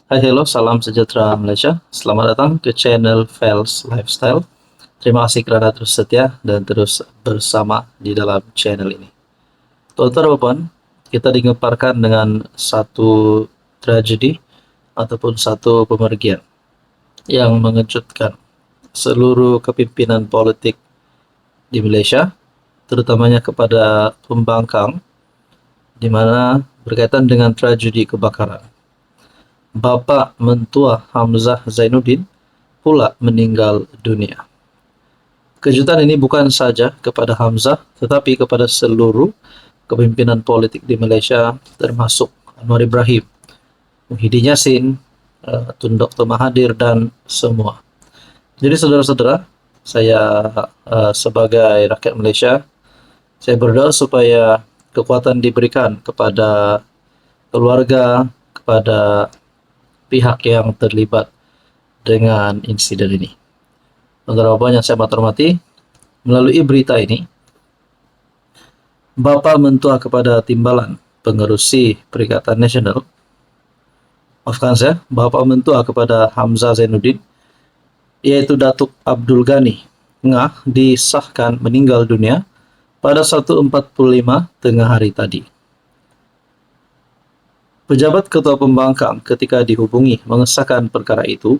Hai, hello, salam sejahtera Malaysia. Selamat datang ke channel Fels Lifestyle. Terima kasih kerana terus setia dan terus bersama di dalam channel ini. Tuan-tuan dan puan, kita digemparkan dengan satu tragedi ataupun satu pemergian yang mengejutkan seluruh kepimpinan politik di Malaysia, terutamanya kepada pembangkang, di mana berkaitan dengan tragedi kebakaran. Bapa mentua Hamzah Zainuddin pula meninggal dunia. Kejutan ini bukan saja kepada Hamzah, tetapi kepada seluruh kepimpinan politik di Malaysia, termasuk Anwar Ibrahim, Muhyiddin Yassin, Tun Dr. Mahathir, dan semua. Jadi saudara-saudara, saya sebagai rakyat Malaysia, saya berdoa supaya kekuatan diberikan kepada keluarga, kepada pihak yang terlibat dengan insiden ini. Tuan-tuan yang saya hormati, melalui berita ini, Bapa mentua kepada Timbalan Pengerusi Perikatan Nasional, Bapa mentua kepada Hamzah Zainuddin, yaitu Datuk Abdul Ghani Ngah, disahkan meninggal dunia pada 1.45 tengah hari tadi. Pejabat Ketua Pembangkang ketika dihubungi mengesahkan perkara itu,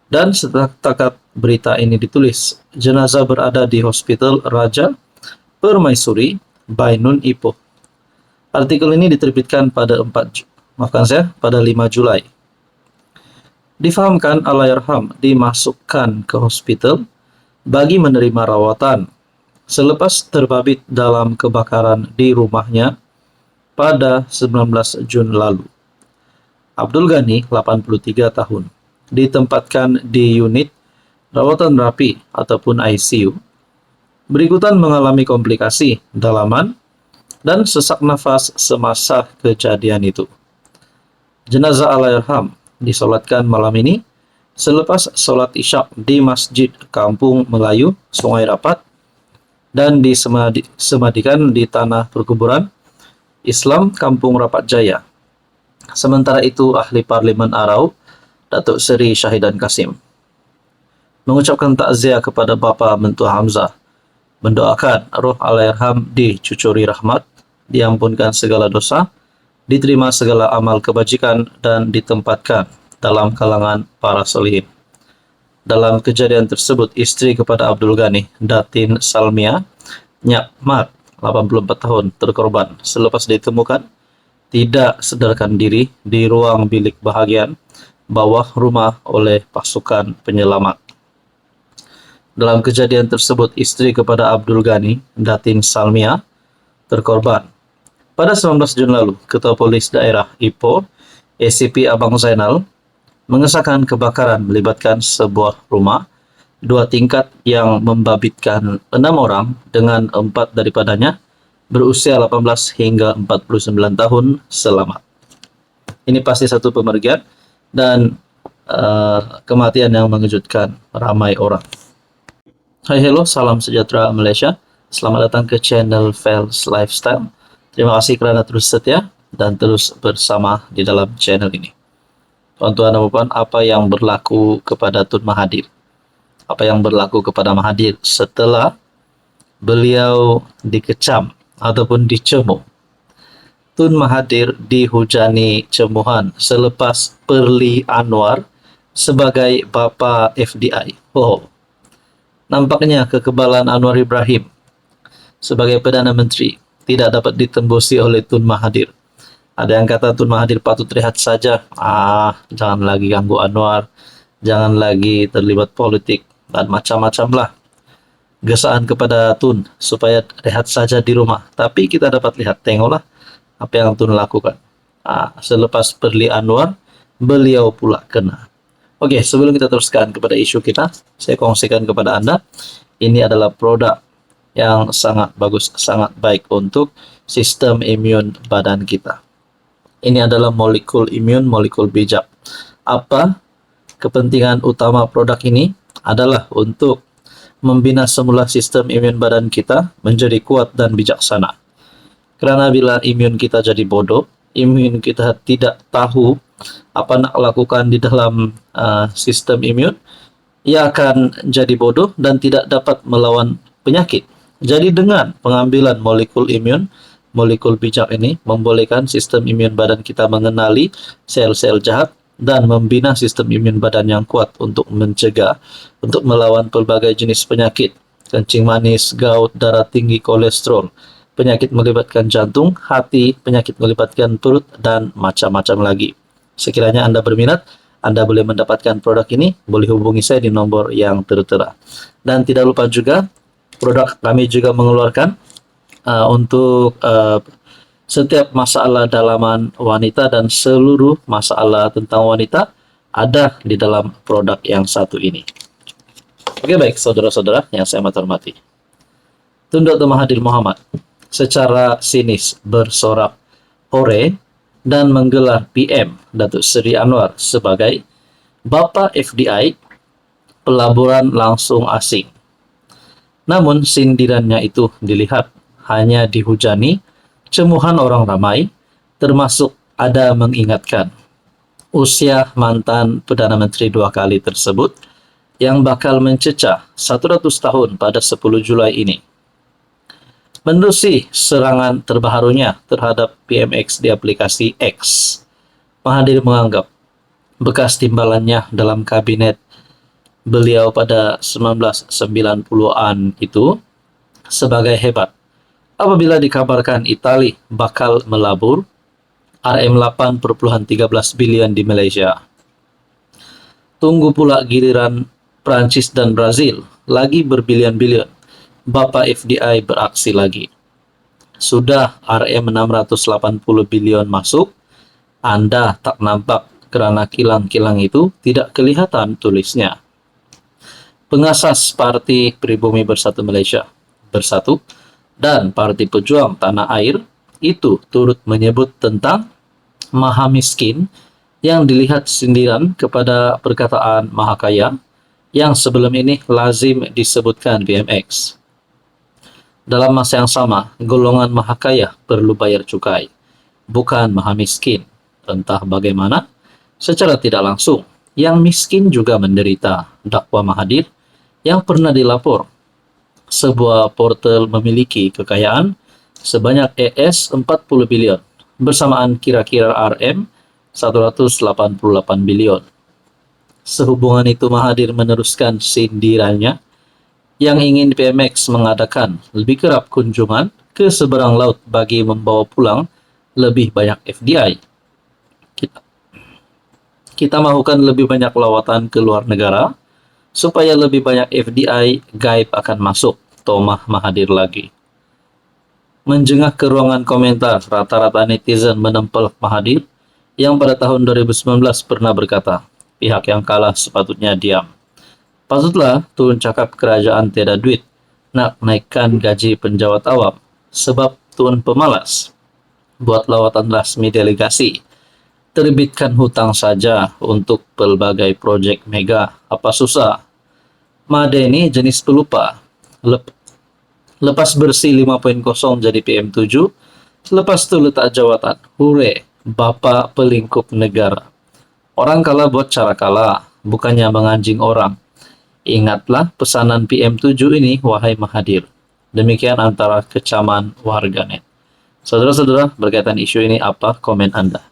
dan setakat berita ini ditulis, jenazah berada di Hospital Raja Permaisuri, Bainun Ipoh. Artikel ini diterbitkan pada 5 Julai. Difahamkan Allahyarham dimasukkan ke hospital bagi menerima rawatan selepas terbabit dalam kebakaran di rumahnya pada 19 Jun lalu. Abdul Ghani, 83 tahun, ditempatkan di unit rawatan rapi ataupun ICU. Berikutan mengalami komplikasi dalaman dan sesak nafas semasa kejadian itu. Jenazah Allahyarham disolatkan malam ini selepas solat Isyak di Masjid Kampung Melayu, Sungai Rapat, dan disemadikan di tanah perkuburan Islam Kampung Rapat Jaya. Sementara itu, Ahli Parlimen Arau, Datuk Seri Syahidan Kasim, mengucapkan takziah kepada Bapa mentua Hamzah, mendoakan roh Allahyarham dicucuri rahmat, diampunkan segala dosa, diterima segala amal kebajikan, dan ditempatkan dalam kalangan para solihin. Dalam kejadian tersebut, isteri kepada Abdul Ghani, Datin Salmia Nyak Mat, 84 tahun, terkorban selepas ditemukan tidak sadarkan diri di ruang bilik bahagian bawah rumah oleh pasukan penyelamat. Dalam kejadian tersebut, isteri kepada Abdul Ghani, Datin Salmia, terkorban. Pada 19 Jun lalu, Ketua Polis Daerah Ipoh, ACP Abang Zainal, mengesahkan kebakaran melibatkan sebuah rumah 2 tingkat yang membabitkan 6 orang dengan 4 daripadanya berusia 18 hingga 49 tahun selamat. Ini pasti satu pemergian dan kematian yang mengejutkan ramai orang. Hai, hello, salam sejahtera Malaysia. Selamat datang ke channel Fels Lifestyle. Terima kasih kerana terus setia dan terus bersama di dalam channel ini. Tuan-tuan dan puan, apa yang berlaku kepada Tun Mahathir? Apa yang berlaku kepada Mahathir setelah beliau dikecam ataupun dicemooh? Tun Mahathir dihujani cemuhan selepas Perli Anwar sebagai bapa FDI. Nampaknya kekebalan Anwar Ibrahim sebagai Perdana Menteri tidak dapat ditembusi oleh Tun Mahathir. Ada yang kata Tun Mahathir patut rehat saja. Jangan lagi ganggu Anwar, jangan lagi terlibat politik, dan macam-macam lah gesaan kepada Tun supaya rehat saja di rumah. Tapi kita dapat lihat, tengoklah apa yang Tun lakukan. Selepas Perli Anwar, beliau pula kena. Oke, sebelum kita teruskan kepada isu kita, saya kongsikan kepada Anda, ini adalah produk yang sangat bagus, sangat baik untuk sistem imun badan kita. Ini adalah molekul imun, molekul bijak. Apa kepentingan utama produk ini? Adalah untuk membina semula sistem imun badan kita menjadi kuat dan bijaksana. Kerana bila imun kita jadi bodoh, imun kita tidak tahu apa nak lakukan di dalam sistem imun, ia akan jadi bodoh dan tidak dapat melawan penyakit. Jadi dengan pengambilan molekul imun, molekul bijak ini membolehkan sistem imun badan kita mengenali sel-sel jahat dan membina sistem imun badan yang kuat untuk mencegah, untuk melawan pelbagai jenis penyakit, kencing manis, gout, darah tinggi, kolesterol, penyakit melibatkan jantung, hati, penyakit melibatkan perut, dan macam-macam lagi. Sekiranya Anda berminat, Anda boleh mendapatkan produk ini, boleh hubungi saya di nomor yang tertera. Dan tidak lupa juga, produk kami juga mengeluarkan untuk setiap masalah dalaman wanita dan seluruh masalah tentang wanita ada di dalam produk yang satu ini. Oke, baik saudara-saudara yang saya hormati. Tun Dr. Mahathir Mohamad secara sinis bersorak hore dan menggelar PM Datuk Seri Anwar sebagai Bapa FDI, pelaburan langsung asing. Namun sindirannya itu dilihat hanya dihujani cemuhan orang ramai, termasuk ada mengingatkan usia mantan Perdana Menteri 2 kali tersebut yang bakal mencecah 100 tahun pada 10 Julai ini. Menerusi serangan terbarunya terhadap PMX di aplikasi X, Mahathir menganggap bekas timbalannya dalam kabinet beliau pada 1990-an itu sebagai hebat apabila dikabarkan Itali bakal melabur RM8,13 bilion di Malaysia. Tunggu pula giliran Prancis dan Brazil lagi berbilion-bilion. Bapa FDI beraksi lagi. Sudah RM680 bilion masuk, Anda tak nampak kerana kilang-kilang itu tidak kelihatan tulisnya. Pengasas Parti Pribumi Bersatu Malaysia Bersatu dan Parti Pejuang Tanah Air itu turut menyebut tentang maha miskin yang dilihat sindiran kepada perkataan maha kaya yang sebelum ini lazim disebutkan BMX. Dalam masa yang sama, golongan maha kaya perlu bayar cukai, bukan maha miskin. Entah bagaimana, secara tidak langsung, yang miskin juga menderita, dakwa Mahathir yang pernah dilapor. Sebuah portal memiliki kekayaan sebanyak ES 40 bilion, bersamaan kira-kira RM 188 bilion. Sehubungan itu Mahathir meneruskan sindirannya yang ingin PMX mengadakan lebih kerap kunjungan ke seberang laut bagi membawa pulang lebih banyak FDI. Kita mahukan lebih banyak lawatan ke luar negara supaya lebih banyak FDI gaib akan masuk, tomah Mahathir lagi. Menjengah ke ruangan komentar, rata-rata netizen menempel Mahathir yang pada tahun 2019 pernah berkata, pihak yang kalah sepatutnya diam. Patutlah turun cakap kerajaan tiada duit nak naikkan gaji penjawat awam sebab tuan pemalas. Buat lawatan rasmi delegasi. Terbitkan hutang saja untuk pelbagai projek mega. Apa susah? Made ini jenis pelupa. Lepas bersih 5.0 jadi PM7, lepas tu letak jawatan. Hure, bapa pelingkup negara. Orang kalah buat cara kalah, bukannya menganjing orang. Ingatlah pesanan PM7 ini, wahai Mahathir. Demikian antara kecaman warganet. Saudara-saudara, berkaitan isu ini apa komen Anda?